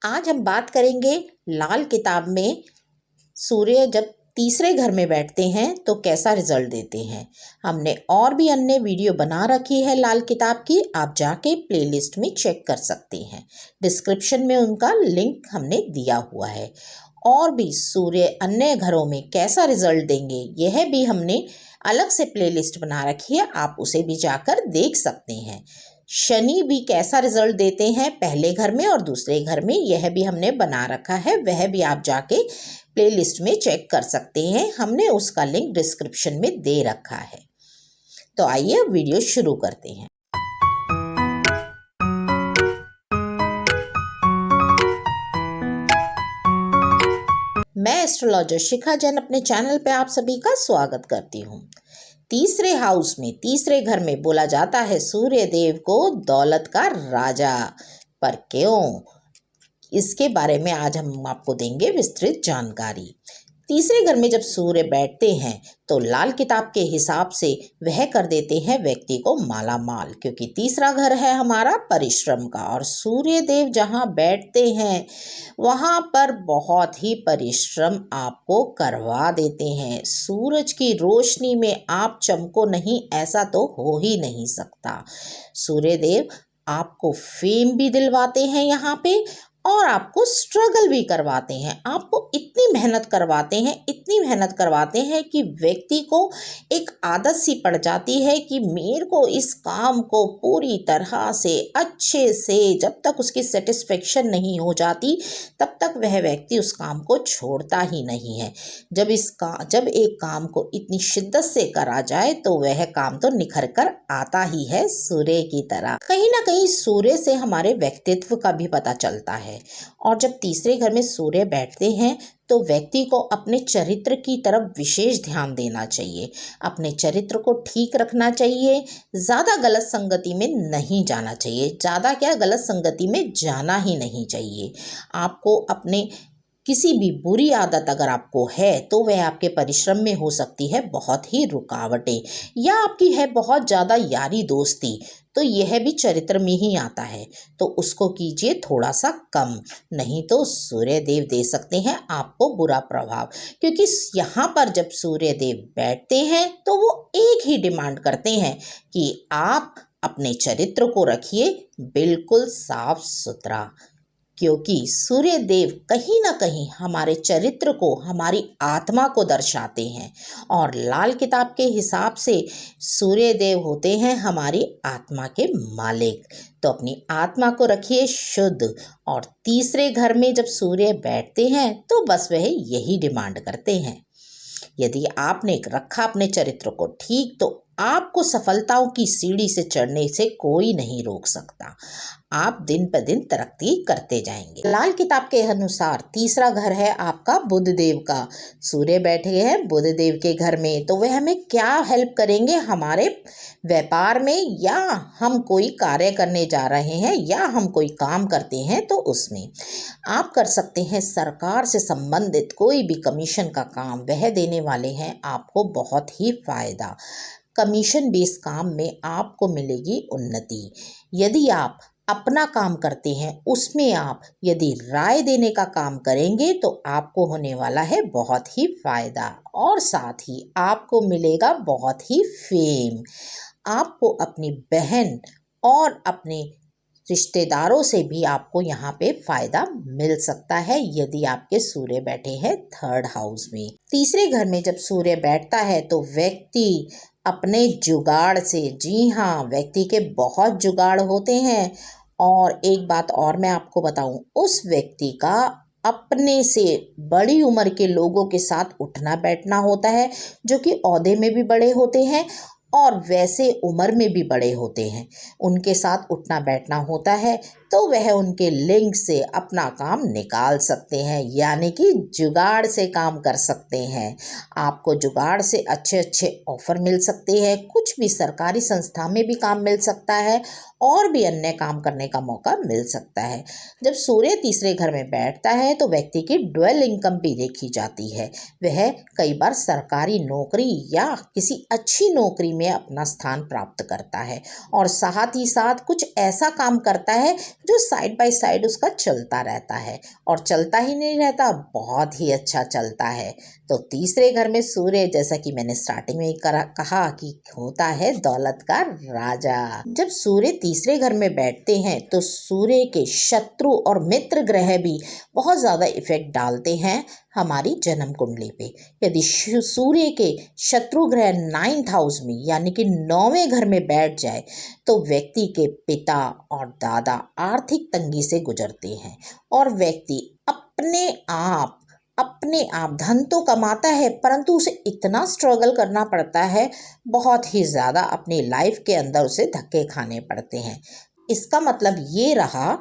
आज हम बात करेंगे लाल किताब में सूर्य जब तीसरे घर में बैठते हैं तो कैसा रिजल्ट देते हैं। हमने और भी अन्य वीडियो बना रखी है लाल किताब की, आप जाके प्लेलिस्ट में चेक कर सकते हैं। डिस्क्रिप्शन में उनका लिंक हमने दिया हुआ है। और भी सूर्य अन्य घरों में कैसा रिजल्ट देंगे यह भी हमने अलग से प्लेलिस्ट बना रखी है, आप उसे भी जाकर देख सकते हैं। शनि भी कैसा रिजल्ट देते हैं पहले घर में और दूसरे घर में, यह भी हमने बना रखा है, वह भी आप जाके प्लेलिस्ट में चेक कर सकते हैं। हमने उसका लिंक डिस्क्रिप्शन में दे रखा है। तो आइए वीडियो शुरू करते हैं। मैं एस्ट्रोलॉजर शिखा जैन अपने चैनल पे आप सभी का स्वागत करती हूँ। तीसरे हाउस में, तीसरे घर में बोला जाता है सूर्य देव को दौलत का राजा। पर क्यों, इसके बारे में आज हम आपको देंगे विस्तृत जानकारी। तीसरे घर में जब सूर्य बैठते हैं तो लाल किताब के हिसाब से वह कर देते हैं व्यक्ति को माला माल, क्योंकि तीसरा घर है हमारा परिश्रम का और सूर्य देव जहाँ बैठते हैं वहाँ पर बहुत ही परिश्रम आपको करवा देते हैं। सूरज की रोशनी में आप चमको नहीं, ऐसा तो हो ही नहीं सकता। सूर्य देव आपको फेम भी दिलवाते हैं यहाँ पे और आपको स्ट्रगल भी करवाते हैं। आपको इतनी मेहनत करवाते हैं, इतनी मेहनत करवाते हैं कि व्यक्ति को एक आदत सी पड़ जाती है कि मेरे को इस काम को पूरी तरह से अच्छे से, जब तक उसकी सेटिस्फेक्शन नहीं हो जाती तब तक वह व्यक्ति उस काम को छोड़ता ही नहीं है। जब एक काम को इतनी शिद्दत से करा जाए तो वह काम तो निखर कर आता ही है सूर्य की तरह। कहीं ना कहीं सूर्य से हमारे व्यक्तित्व का भी पता चलता है। और जब तीसरे घर में सूर्य बैठते हैं तो व्यक्ति को अपने चरित्र की तरफ विशेष ध्यान देना चाहिए, अपने चरित्र को ठीक रखना चाहिए, ज़्यादा गलत संगति में नहीं जाना चाहिए। ज़्यादा क्या, गलत संगति में जाना ही नहीं चाहिए। आपको अपने किसी भी बुरी आदत अगर आपको है तो वह आपके परिश्रम में हो सकती है बहुत ही रुकावटें, या आपकी है बहुत ज़्यादा यारी दोस्ती, तो यह भी चरित्र में ही आता है, तो उसको कीजिए थोड़ा सा कम, नहीं तो सूर्य देव दे सकते हैं आपको बुरा प्रभाव। क्योंकि यहाँ पर जब सूर्य देव बैठते हैं तो वो एक ही डिमांड करते हैं कि आप अपने चरित्र को रखिए बिल्कुल साफ सुथरा, क्योंकि सूर्य देव कहीं ना कहीं हमारे चरित्र को, हमारी आत्मा को दर्शाते हैं। और लाल किताब के हिसाब से सूर्य देव होते हैं हमारी आत्मा के मालिक। तो अपनी आत्मा को रखिए शुद्ध। और तीसरे घर में जब सूर्य बैठते हैं तो बस वह यही डिमांड करते हैं। यदि आपने रखा अपने चरित्र को ठीक तो आपको सफलताओं की सीढ़ी से चढ़ने से कोई नहीं रोक सकता। आप दिन पर दिन तरक्की करते जाएंगे। लाल किताब के अनुसार तीसरा घर है आपका बुध देव का। सूर्य बैठे हैं बुध देव के घर में, तो वह हमें क्या हेल्प करेंगे हमारे व्यापार में, या हम कोई कार्य करने जा रहे हैं या हम कोई काम करते हैं तो उसमें आप कर सकते हैं। सरकार से संबंधित कोई भी कमीशन का काम वह देने वाले हैं आपको बहुत ही फायदा। कमीशन बेस्ड काम में आपको मिलेगी उन्नति। यदि आप अपना काम करते हैं उसमें आप यदि राय देने का काम करेंगे तो आपको होने वाला है बहुत ही फायदा, और साथ ही आपको मिलेगा बहुत ही फेम। आपको अपनी बहन और अपने रिश्तेदारों से भी आपको यहाँ पे फायदा मिल सकता है यदि आपके सूर्य बैठे हैं थर्ड हाउस में। तीसरे घर में जब सूर्य बैठता है तो व्यक्ति अपने जुगाड़ से, जी हाँ, व्यक्ति के बहुत जुगाड़ होते हैं। और एक बात और मैं आपको बताऊं, उस व्यक्ति का अपने से बड़ी उम्र के लोगों के साथ उठना बैठना होता है, जो कि ओहदे में भी बड़े होते हैं और वैसे उम्र में भी बड़े होते हैं। उनके साथ उठना बैठना होता है तो वह उनके लिंक से अपना काम निकाल सकते हैं, यानी कि जुगाड़ से काम कर सकते हैं। आपको जुगाड़ से अच्छे अच्छे ऑफर मिल सकते हैं, कुछ भी सरकारी संस्था में भी काम मिल सकता है और भी अन्य काम करने का मौका मिल सकता है। जब सूर्य तीसरे घर में बैठता है तो व्यक्ति की ड्वेल इनकम भी देखी जाती है। वह कई बार सरकारी नौकरी या किसी अच्छी नौकरी में अपना स्थान प्राप्त करता है और साथ ही साथ कुछ ऐसा काम करता है जो साइड बाय साइड उसका चलता रहता है, और चलता ही नहीं रहता, बहुत ही अच्छा चलता है। तो तीसरे घर में सूर्य, जैसा कि मैंने स्टार्टिंग में ही कहा कि होता है दौलत का राजा। जब सूर्य तीसरे घर में बैठते हैं तो सूर्य के शत्रु और मित्र ग्रह भी बहुत ज़्यादा इफेक्ट डालते हैं हमारी जन्म कुंडली पे। यदि सूर्य के शत्रु ग्रह 9th हाउस में यानी कि 9वें घर में बैठ जाए तो व्यक्ति के पिता और दादा आर्थिक तंगी से गुजरते हैं, और व्यक्ति अपने आप धन तो कमाता है परंतु उसे इतना स्ट्रगल करना पड़ता है, बहुत ही ज़्यादा अपनी लाइफ के अंदर उसे धक्के खाने पड़ते हैं। इसका मतलब ये रहा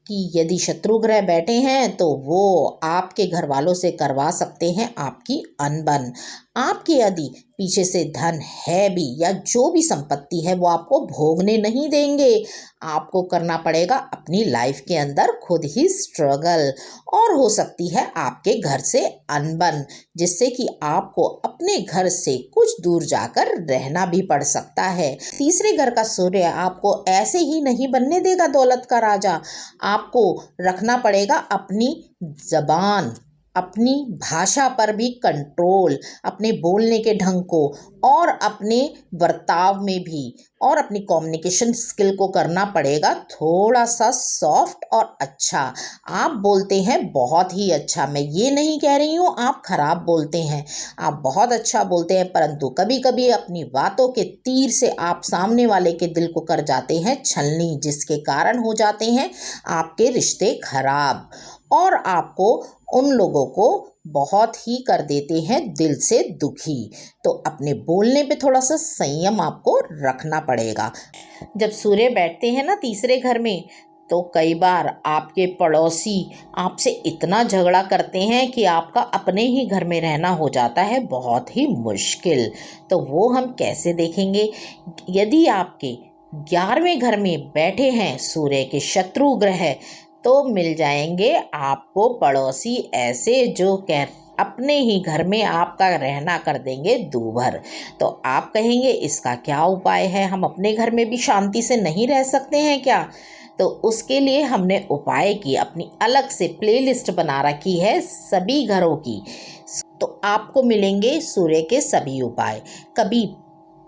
कि यदि शत्रु ग्रह बैठे हैं तो वो आपके घर वालों से करवा सकते हैं आपकी अनबन। आपके यदि पीछे से धन है भी या जो भी संपत्ति है वो आपको भोगने नहीं देंगे। आपको करना पड़ेगा अपनी लाइफ के अंदर खुद ही स्ट्रगल, और हो सकती है आपके घर से अनबन, जिससे कि आपको अपने घर से कुछ दूर जाकर रहना भी पड़ सकता है। तीसरे घर का सूर्य आपको ऐसे ही नहीं बनने देगा दौलत का राजा। आपको रखना पड़ेगा अपनी जबान, अपनी भाषा पर भी कंट्रोल, अपने बोलने के ढंग को और अपने बर्ताव में भी, और अपनी कम्युनिकेशन स्किल को करना पड़ेगा थोड़ा सा सॉफ्ट और अच्छा। आप बोलते हैं बहुत ही अच्छा, मैं ये नहीं कह रही हूँ आप खराब बोलते हैं, आप बहुत अच्छा बोलते हैं, परंतु कभी कभी अपनी बातों के तीर से आप सामने वाले के दिल को कर जाते हैं छलनी, जिसके कारण हो जाते हैं आपके रिश्ते खराब, और आपको उन लोगों को बहुत ही कर देते हैं दिल से दुखी। तो अपने बोलने पे थोड़ा सा संयम आपको रखना पड़ेगा। जब सूर्य बैठते हैं ना तीसरे घर में, तो कई बार आपके पड़ोसी आपसे इतना झगड़ा करते हैं कि आपका अपने ही घर में रहना हो जाता है बहुत ही मुश्किल। तो वो हम कैसे देखेंगे? यदि आपके 11वें घर में बैठे हैं सूर्य के शत्रु ग्रह, तो मिल जाएंगे आपको पड़ोसी ऐसे जो अपने ही घर में आपका रहना कर देंगे दूभर। तो आप कहेंगे इसका क्या उपाय है, हम अपने घर में भी शांति से नहीं रह सकते हैं क्या? तो उसके लिए हमने उपाय की अपनी अलग से प्लेलिस्ट बना रखी है सभी घरों की। तो आपको मिलेंगे सूर्य के सभी उपाय। कभी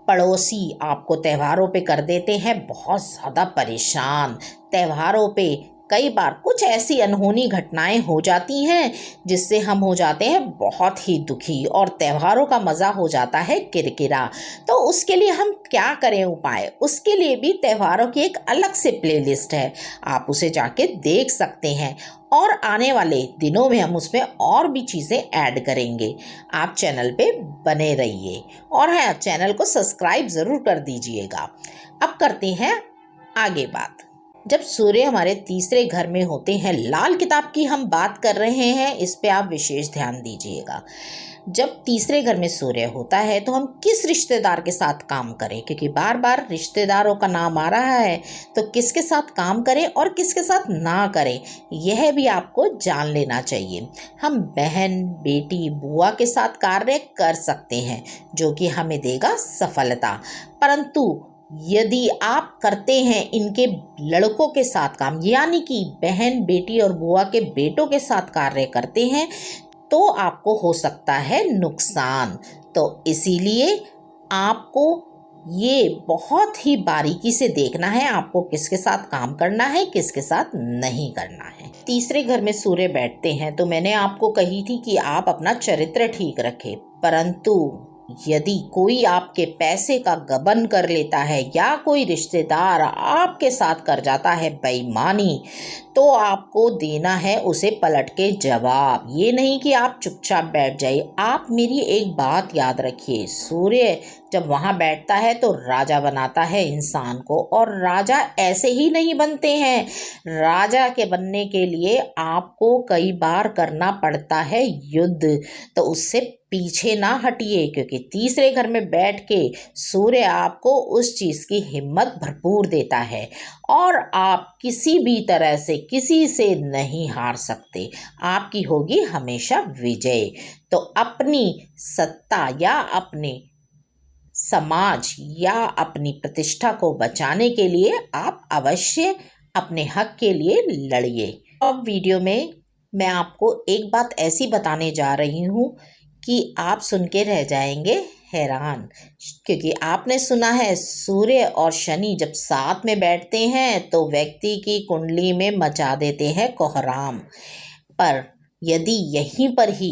पड़ोसी आपको त्योहारों पे कर देते हैं बहुत ज़्यादा परेशान, त्योहारों पे कई बार कुछ ऐसी अनहोनी घटनाएं हो जाती हैं जिससे हम हो जाते हैं बहुत ही दुखी, और त्योहारों का मज़ा हो जाता है किरकिरा। तो उसके लिए हम क्या करें उपाय? उसके लिए भी त्योहारों की एक अलग से प्लेलिस्ट है, आप उसे जाके देख सकते हैं, और आने वाले दिनों में हम उसमें और भी चीज़ें ऐड करेंगे। आप चैनल पे बने रहिए, और हाँ, चैनल को सब्सक्राइब ज़रूर कर दीजिएगा। अब करते हैं आगे बात। जब सूर्य हमारे तीसरे घर में होते हैं, लाल किताब की हम बात कर रहे हैं, इस पे आप विशेष ध्यान दीजिएगा। जब तीसरे घर में सूर्य होता है तो हम किस रिश्तेदार के साथ काम करें, क्योंकि बार बार रिश्तेदारों का नाम आ रहा है, तो किसके साथ काम करें और किसके साथ ना करें यह भी आपको जान लेना चाहिए। हम बहन, बेटी, बुआ के साथ कार्य कर सकते हैं जो कि हमें देगा सफलता, परंतु यदि आप करते हैं इनके लड़कों के साथ काम, यानी कि बहन, बेटी और बुआ के बेटों के साथ कार्य करते हैं, तो आपको हो सकता है नुकसान। तो इसीलिए आपको ये बहुत ही बारीकी से देखना है आपको किसके साथ काम करना है, किसके साथ नहीं करना है। तीसरे घर में सूर्य बैठते हैं तो मैंने आपको कही थी कि आप अपना चरित्र ठीक रखें, परंतु यदि कोई आपके पैसे का गबन कर लेता है या कोई रिश्तेदार आपके साथ कर जाता है बेईमानी, तो आपको देना है उसे पलट के जवाब। ये नहीं कि आप चुपचाप बैठ जाइए। आप मेरी एक बात याद रखिए, सूर्य जब वहाँ बैठता है तो राजा बनाता है इंसान को, और राजा ऐसे ही नहीं बनते हैं। राजा के बनने के लिए आपको कई बार करना पड़ता है युद्ध, तो उससे पीछे ना हटिए, क्योंकि तीसरे घर में बैठ के सूर्य आपको उस चीज़ की हिम्मत भरपूर देता है, और आप किसी भी तरह से किसी से नहीं हार सकते। आपकी होगी हमेशा विजय। तो अपनी सत्ता या अपने समाज या अपनी प्रतिष्ठा को बचाने के लिए आप अवश्य अपने हक के लिए लड़िए। अब वीडियो में मैं आपको एक बात ऐसी बताने जा रही हूँ कि आप सुन के रह जाएंगे हैरान, क्योंकि आपने सुना है सूर्य और शनि जब साथ में बैठते हैं तो व्यक्ति की कुंडली में मचा देते हैं कोहराम। पर यदि यहीं पर ही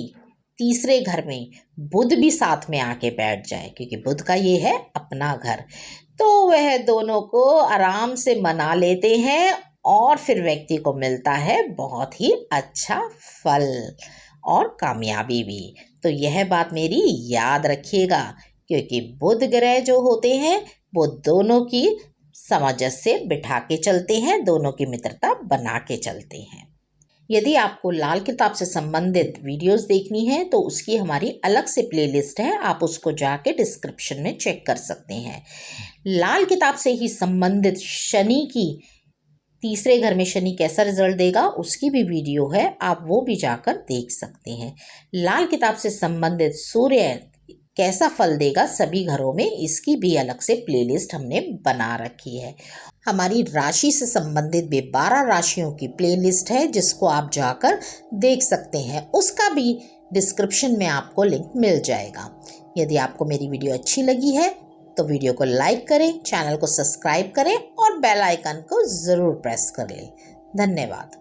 तीसरे घर में बुध भी साथ में आके बैठ जाए, क्योंकि बुध का ये है अपना घर, तो वह दोनों को आराम से मना लेते हैं और फिर व्यक्ति को मिलता है बहुत ही अच्छा फल और कामयाबी भी। तो यह बात मेरी याद रखिएगा, क्योंकि बुध ग्रह जो होते हैं वो दोनों की समंजस से बिठा के चलते हैं, दोनों की मित्रता बना के चलते हैं। यदि आपको लाल किताब से संबंधित वीडियोस देखनी है तो उसकी हमारी अलग से प्लेलिस्ट है, आप उसको जाके डिस्क्रिप्शन में चेक कर सकते हैं। लाल किताब से ही संबंधित शनि की, तीसरे घर में शनि कैसा रिजल्ट देगा उसकी भी वीडियो है, आप वो भी जाकर देख सकते हैं। लाल किताब से संबंधित सूर्य कैसा फल देगा सभी घरों में, इसकी भी अलग से प्लेलिस्ट हमने बना रखी है। हमारी राशि से संबंधित भी 12 राशियों की प्लेलिस्ट है जिसको आप जाकर देख सकते हैं, उसका भी डिस्क्रिप्शन में आपको लिंक मिल जाएगा। यदि आपको मेरी वीडियो अच्छी लगी है तो वीडियो को लाइक करें, चैनल को सब्सक्राइब करें और बेल आइकन को ज़रूर प्रेस कर लें। धन्यवाद।